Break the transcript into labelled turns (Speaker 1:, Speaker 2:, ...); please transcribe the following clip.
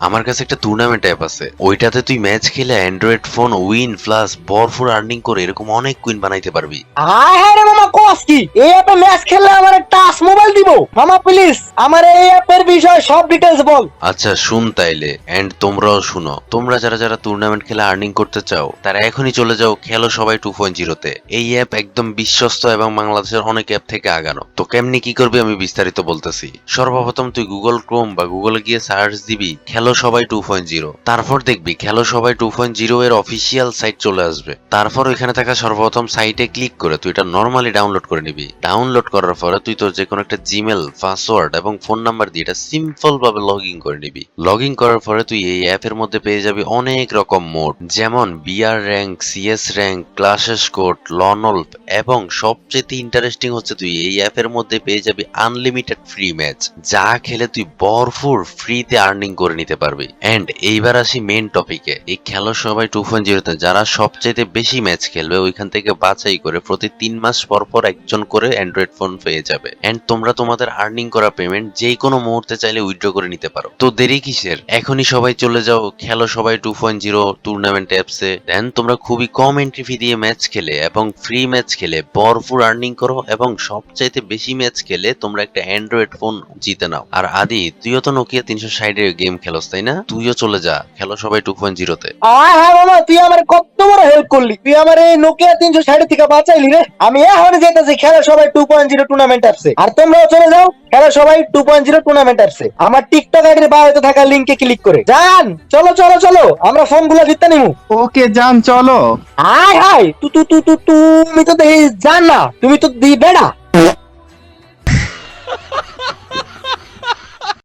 Speaker 1: আমার কাছে একটা টুর্নামেন্ট অ্যাপ আছে, ওইটাতে তুই ম্যাচ খেলে অ্যান্ড্রয়েড ফোন উইন প্লাস ভরপুর আর্নিং করে এরকম অনেক কুইন বানাইতে পারবি।
Speaker 2: হায় হায় রে মামা, কস কি এই অ্যাপে ম্যাচ খেললে আমার টাচ মোবাইল দিব? মামা প্লিজ আমার এই অ্যাপের বিষয়ে সব ডিটেইলস বল।
Speaker 1: আচ্ছা শুন তাইলে, এন্ড তোমরাও শুনো, তোমরা যারা যারা টুর্নামেন্ট খেলে আর্নিং করতে চাও তারা এখনই চলে যাও খেলো সবাই 2.0 তে। এই অ্যাপ একদম বিশ্বস্ত এবং বাংলাদেশের অনেক অ্যাপ থেকে আগানো। তো কেমনি কি করবি আমি বিস্তারিত বলতেছি। সর্বপ্রথম তুই গুগল ক্রোম বা গুগলে গিয়ে সার্চ দিবি খেলো সবাই 2.0, তারপর দেখবি খেলো সবাই 2.0 এর অফিসিয়াল সাইট চলে আসবে। তারপর ওইখানে থাকা সর্বপ্রথম সাইটে ক্লিক করে তুই এটা নর্মালি ডাউনলোড করে নিবি। ডাউনলোড করার পরে তুই তোর যে কোনো একটা জিমেল, পাসওয়ার্ড এবং ফোন নাম্বার দিয়ে এটা সিম্পল ভাবে লগ ইন করে নিবি। লগ ইন করার পরে তুই এই অ্যাপের মধ্যে পেয়ে যাবি অনেক রকম মোড, যেমন BR rank, CS rank, classes code, লনল্প, এবং সবচেয়ে ইন্টারেস্টিং হচ্ছে তুই এই অ্যাপের মধ্যে পেয়ে যাবি আনলিমিটেড ফ্রি ম্যাচ, যা খেলে তুই ভরপুর ফ্রিতে আর্নিং করে নিতে পারবি। এন্ড এইবার আসি মেইন টপিকে। এই খেলো সবাই 2.0 তে যারা সবচেয়ে বেশি ম্যাচ খেলবে ওইখান থেকে বাছাই করে প্রতি 3 মাস পর পর একজন করে অ্যান্ড্রয়েড ফোন পেয়ে যাবে। এন্ড তোমরা তোমাদের আর্নিং করা পেমেন্ট যে কোনো মুহূর্তে চাইলে উইথড্র করে নিতে পারো। তো দেরি কিসের, এখনই সবাই চলে যাও খেলো সবাই 2.0 টুর্নামেন্ট অ্যাপসে। দেন তোমরা খুবই কম এন্ট্রি ফি দিয়ে ম্যাচ খেলে এবং ফ্রি ম্যাচ খেলে ভরপুর আর্নিং করো, এবং সবচাইতে বেশি ম্যাচ খেলে তোমরা একটা অ্যান্ড্রয়েড ফোন জিতে নাও। আর আদি, তুইও তো নোকিয়া 360 এর গেম খেলোস তাই না? তুইও চলে যা খেলো সবাই 2.0 তে।
Speaker 2: হায় হায় মামা, তুই আমার কত বড় হেল্প করলি, তুই আমার এই নোকিয়া 360 থেকে বাঁচাইলি রে। আমি এখন যেতেছি খেলা সবাই 2.0 টুর্নামেন্ট অ্যাপসে, আর তোমরাও চলে যাও খেলা সবাই 2.0 টুর্নামেন্ট অ্যাপসে। আমার টিকটক আইডির বায়োতে থাকা লিংকে ক্লিক করে যান। চলো চলো চলো, আমরা ফোন গুলা জিততে নিমু।
Speaker 3: ওকে যান চলো।
Speaker 2: হায় হায়, তুমি তো দেখি জান না, তুমি তো দি বেড়া।